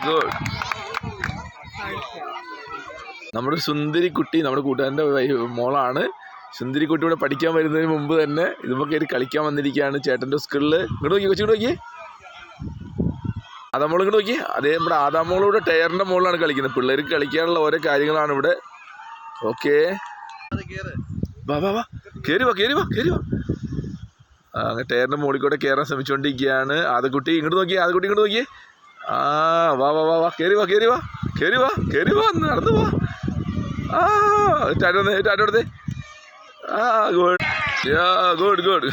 Good. നമ്മുടെ സുന്ദരി കുട്ടി നമ്മുടെ കൂട്ടുകാരൻ്റെ മോളാണ്. സുന്ദരി കുട്ടി ഇവിടെ പഠിക്കാൻ വരുന്നതിന് മുമ്പ് തന്നെ ഇതുമ്പോൾ കയറി കളിക്കാൻ വന്നിരിക്കുകയാണ് ചേട്ടൻ്റെ സ്കൂളിൽ. ഇങ്ങോട്ട് നോക്കി, കൊച്ചു നോക്കി, ആദാമോൾ ഇങ്ങോട്ട് നോക്കി. അതേ നമ്മുടെ ആദാമോളിവിടെ ടയറിൻ്റെ മുകളിലാണ് കളിക്കുന്നത്. പിള്ളേർക്ക് കളിക്കാനുള്ള ഓരോ കാര്യങ്ങളാണ് ഇവിടെ. ഓക്കെ, വാ വാ വാ, കയറി വാ കയറി വാ കയറി വാ. അങ്ങനെ ടയറിൻ്റെ മുകളിൽ കൂടെ കയറാൻ ശ്രമിച്ചുകൊണ്ടിരിക്കുകയാണ് ആദക്കുട്ടി. ഇങ്ങോട്ട് നോക്കി, ആദക്കുട്ടി ഇങ്ങോട്ട് നോക്കി. ആ വാ വാ വാ വാ, കയറി വാ കയറി വാ കയറി വാ കയറി വാ, നടന്നു വാ. ആ ടാറ്റ ടാറ്റ കൊടുത്തേ. ആ ഗുഡ്, യാ ഗുഡ് ഗുഡ്.